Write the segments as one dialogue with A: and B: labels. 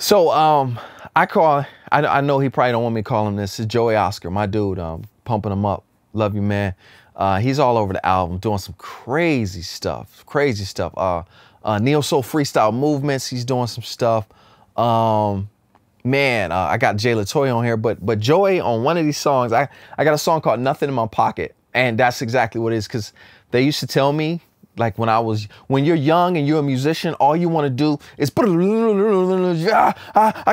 A: So I know he probably don't want me to call him this. It's Joey Oscar, my dude, pumping him up. Love you, man. He's all over the album doing some crazy stuff, Neo Soul freestyle movements. He's doing some stuff. Man, I got Jay Latoya on here, but Joey on one of these songs, I got a song called Nothing in My Pocket. And that's exactly what it is, because they used to tell me, like when you're young and you're a musician, all you want to do is I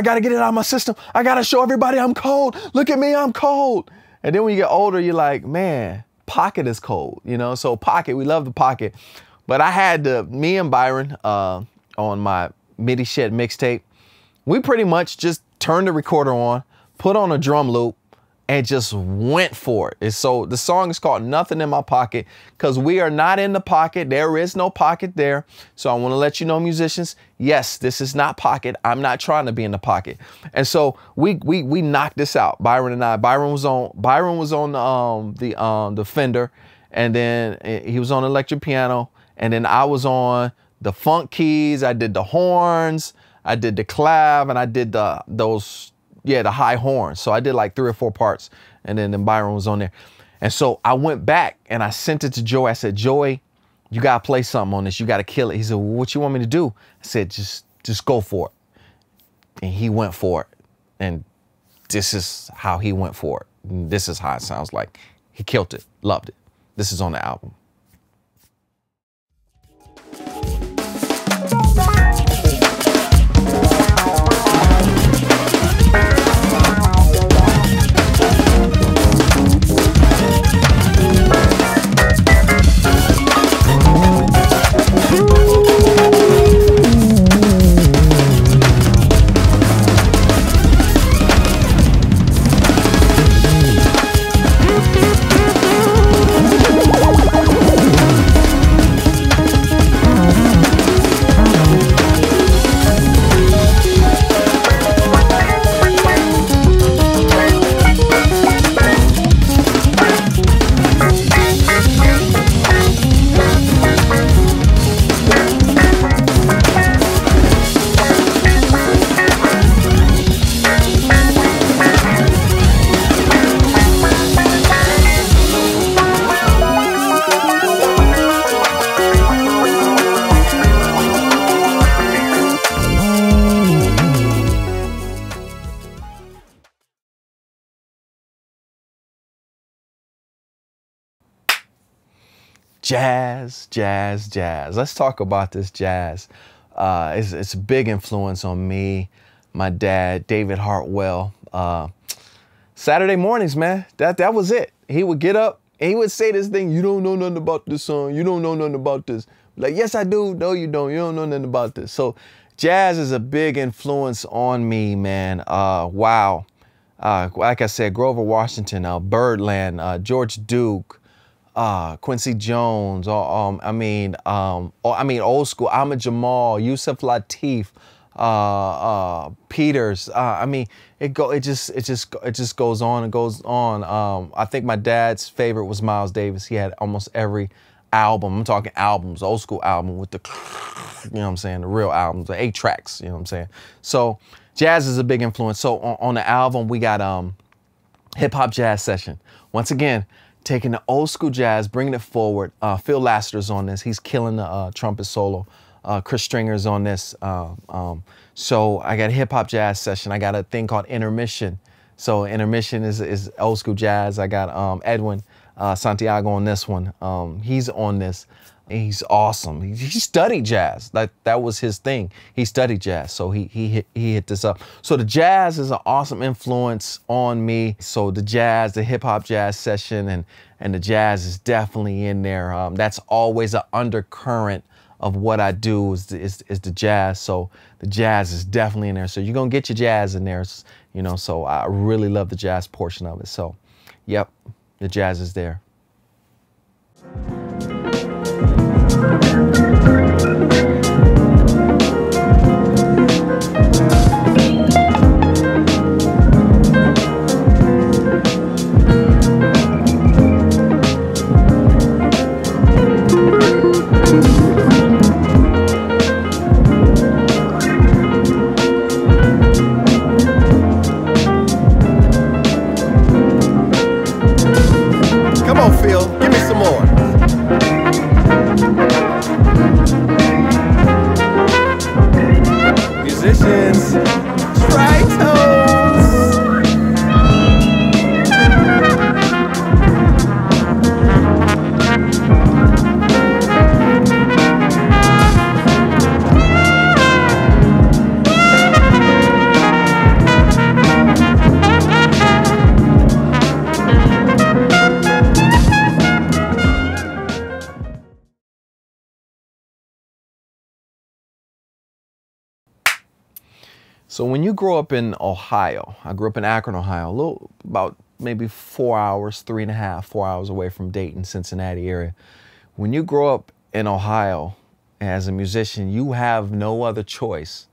A: gotta get it out of my system. I gotta show everybody I'm cold. Look at me, I'm cold. And then when you get older, you're like, man, Pocket is cold, you know? So Pocket, we love the Pocket. But I had me and Byron on my MIDI Shed mixtape, we pretty much just turned the recorder on, put on a drum loop, and just went for it. And so the song is called Nothing in My Pocket, because we are not in the pocket. There is no pocket there. So I want to let you know, musicians, yes, this is not Pocket. I'm not trying to be in the pocket. And so we knocked this out. Byron and I. Byron was on the Fender, and then he was on electric piano, and then I was on the funk keys. I did the horns, I did the clav, and I did the high horns. So I did like 3 or 4 parts, and then Byron was on there. And so I went back and I sent it to Joey. I said, Joey, you gotta play something on this. You gotta kill it. He said, well, what you want me to do? I said, just go for it. And he went for it. And this is how he went for it. And this is how it sounds like. He killed it, loved it. This is on the album. Jazz, jazz, jazz. Let's talk about this jazz. It's a big influence on me, my dad, David Hartwell. Saturday mornings, man, that was it. He would get up and he would say this thing, you don't know nothing about this song. You don't know nothing about this. Like, yes, I do. No, you don't. You don't know nothing about this. So jazz is a big influence on me, man. Wow. Like I said, Grover Washington, Birdland, George Duke, Quincy Jones, old school, Ahmad Jamal, Yusuf Lateef, Peters. I mean, it just goes on and goes on. I think my dad's favorite was Miles Davis. He had almost every album. I'm talking albums, old school album with the, you know what I'm saying, the real albums, the 8 tracks, you know what I'm saying. So jazz is a big influence. So on the album, we got hip hop jazz session. Once again, taking the old school jazz, bringing it forward. Phil Lassiter's on this. He's killing the trumpet solo. Chris Stringer's on this. So I got a hip hop jazz session. I got a thing called Intermission. So Intermission is old school jazz. I got Edwin Santiago on this one. He's on this. He's awesome. He studied jazz. That was his thing. He studied jazz, so he hit this up. So the jazz is an awesome influence on me. So the jazz, the hip hop jazz session, and the jazz is definitely in there. That's always an undercurrent of what I do is the jazz. So the jazz is definitely in there. So you're gonna get your jazz in there, you know. So I really love the jazz portion of it. So, yep, the jazz is there. on, Phil. Give me some more. Musicians, strike tones. So when you grow up in Ohio, I grew up in Akron, Ohio, about maybe 4 hours, 3.5, 4 hours away from Dayton, Cincinnati area. When you grow up in Ohio as a musician, you have no other choice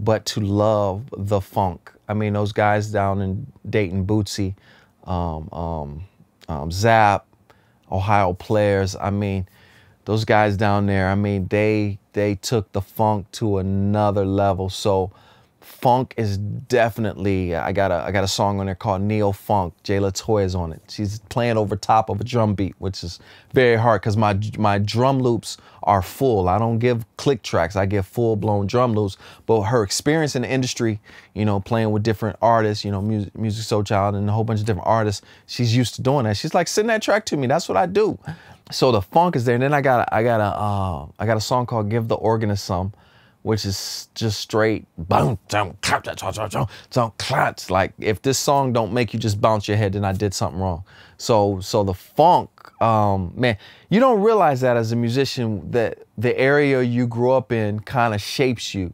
A: but to love the funk. I mean, those guys down in Dayton, Bootsy, Zap, Ohio Players, I mean, those guys down there, I mean, they took the funk to another level. So funk is definitely, I got a song on there called Neo Funk. Jay Latoya's on it. She's playing over top of a drum beat, which is very hard because my drum loops are full. I don't give click tracks. I give full-blown drum loops. But her experience in the industry, you know, playing with different artists, you know, Music Soul Child and a whole bunch of different artists, she's used to doing that. She's like, send that track to me. That's what I do. So the funk is there. And then I got a song called Give the Organist Some, which is just straight boom, don't clap. Like if this song don't make you just bounce your head, then I did something wrong. So the funk, man, you don't realize that as a musician that the area you grew up in kind of shapes you.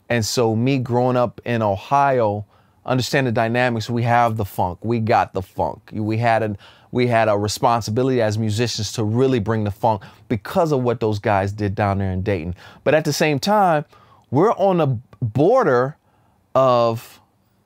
A: And so me growing up in Ohio, understand the dynamics. We have the funk. We got the funk. We had a responsibility as musicians to really bring the funk because of what those guys did down there in Dayton. But at the same time, we're on the border of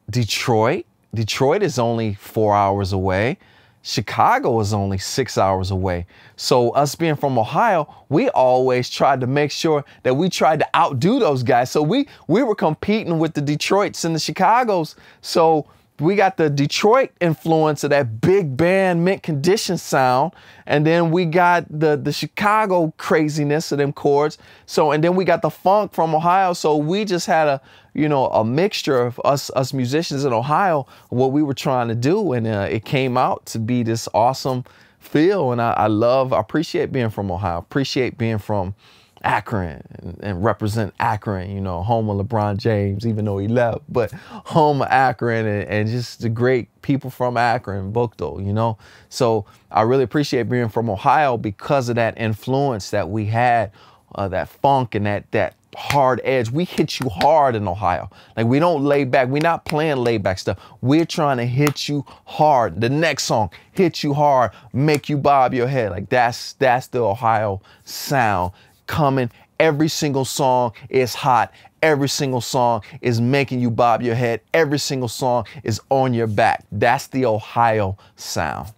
A: Detroit. Detroit is only 4 hours away. Chicago is only 6 hours away. So us being from Ohio, we always tried to make sure that we tried to outdo those guys. So we were competing with the Detroits and the Chicagos. So we got the Detroit influence of that big band mint condition sound. And then we got the Chicago craziness of them chords. So, and then we got the funk from Ohio. So we just had a mixture of us musicians in Ohio, what we were trying to do. And it came out to be this awesome feel. And I appreciate being from Ohio, appreciate being from Akron and represent Akron, you know, home of LeBron James, even though he left, but home of Akron and just the great people from Akron, Buchtel, you know. So I really appreciate being from Ohio because of that influence that we had, that funk and that hard edge. We hit you hard in Ohio. Like we don't lay back. We're not playing laid back stuff. We're trying to hit you hard. The next song, hit you hard, make you bob your head. Like that's the Ohio sound. Coming, every single song is hot. Every single song is making you bob your head. Every single song is on your back. That's the Ohio sound.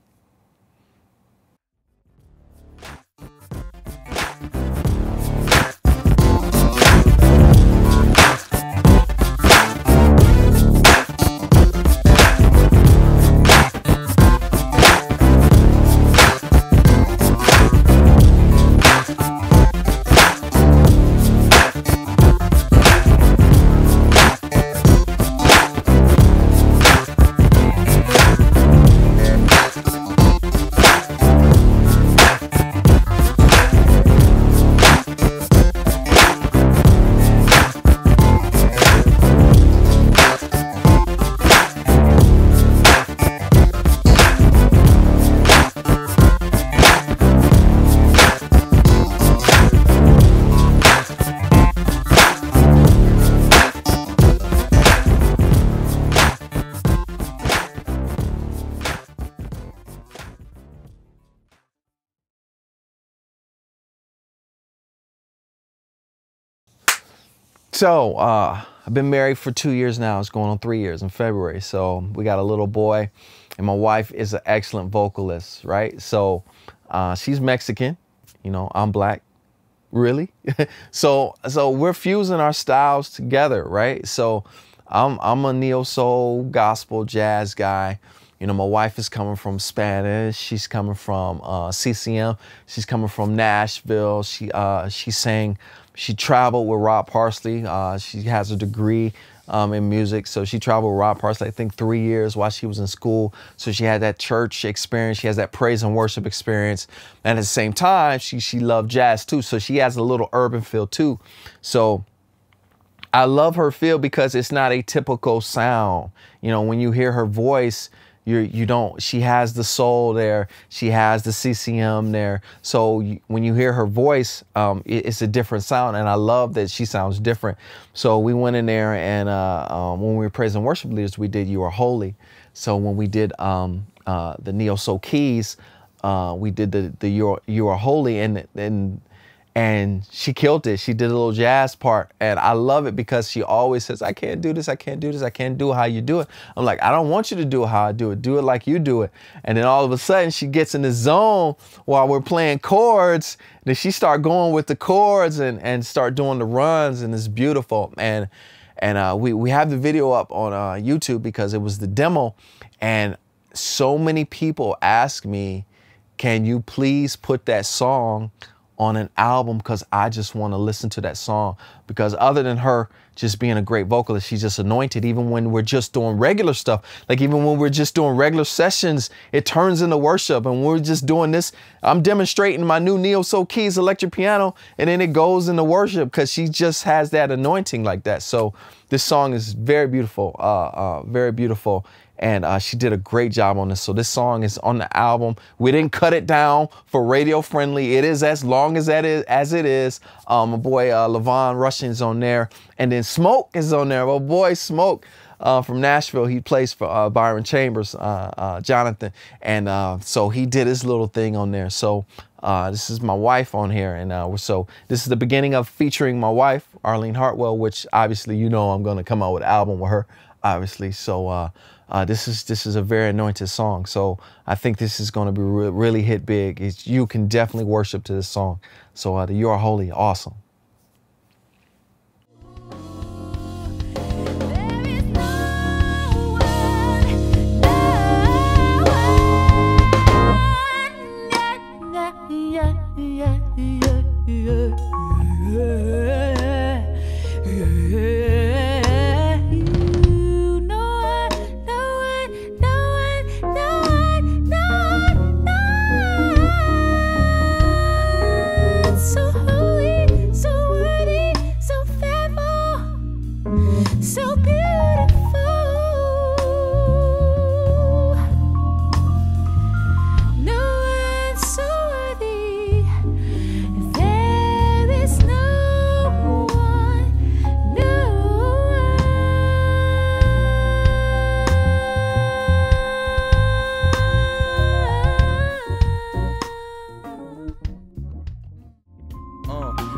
A: So I've been married for 2 years now. It's going on 3 years in February. So we got a little boy, and my wife is an excellent vocalist, right? So she's Mexican, you know, I'm black, really. So we're fusing our styles together, right? So I'm a neo soul, gospel, jazz guy. You know, my wife is coming from Spanish. She's coming from CCM. She's coming from Nashville. She sang. She traveled with Rob Parsley. She has a degree in music. So she traveled with Rob Parsley, I think 3 years while she was in school. So she had that church experience. She has that praise and worship experience. And at the same time, she loved jazz too. So she has a little urban feel too. So I love her feel because it's not a typical sound. You know, when you hear her voice, she has the soul there. She has the CCM there. So when you hear her voice, it's a different sound. And I love that she sounds different. So we went in there and when we were praise and worship leaders, we did You Are Holy. So when we did the Neo Soul Keys, we did the You Are Holy and she killed it. She did a little jazz part. And I love it because she always says, I can't do this. I can't do this. I can't do it how you do it. I'm like, I don't want you to do it how I do it. Do it like you do it. And then all of a sudden she gets in the zone while we're playing chords. Then she start going with the chords and start doing the runs. And it's beautiful. And we have the video up on YouTube because it was the demo. And so many people ask me, can you please put that song on an album, because I just want to listen to that song. Because other than her just being a great vocalist, she's just anointed. Even when we're just doing regular stuff, like even when we're just doing regular sessions, it turns into worship. And we're just doing this, I'm demonstrating my new Neo Soul Keys electric piano, and then it goes into worship because she just has that anointing like that. So this song is very beautiful, very beautiful. And she did a great job on this. So this song is on the album. We didn't cut it down for radio friendly. It is as long as it is. My boy Levon Rushing's on there. And then Smoke is on there. My boy Smoke from Nashville. He plays for Byron Chambers, Jonathan. And so he did his little thing on there. So this is my wife on here. And so this is the beginning of featuring my wife, Arlene Hartwell, which obviously, you know, I'm going to come out with an album with her, obviously. So this is a very anointed song. So I think this is going to be really hit big. You can definitely worship to this song. So the You Are Holy, awesome.
B: So beautiful, no one so worthy. There is no one, no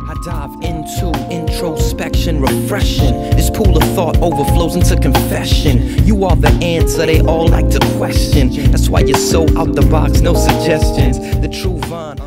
C: I dive into introspection, refreshing. This pool of thought overflows into confession. You are the answer, they all like to question. That's why you're so out the box, no suggestions. The true vine.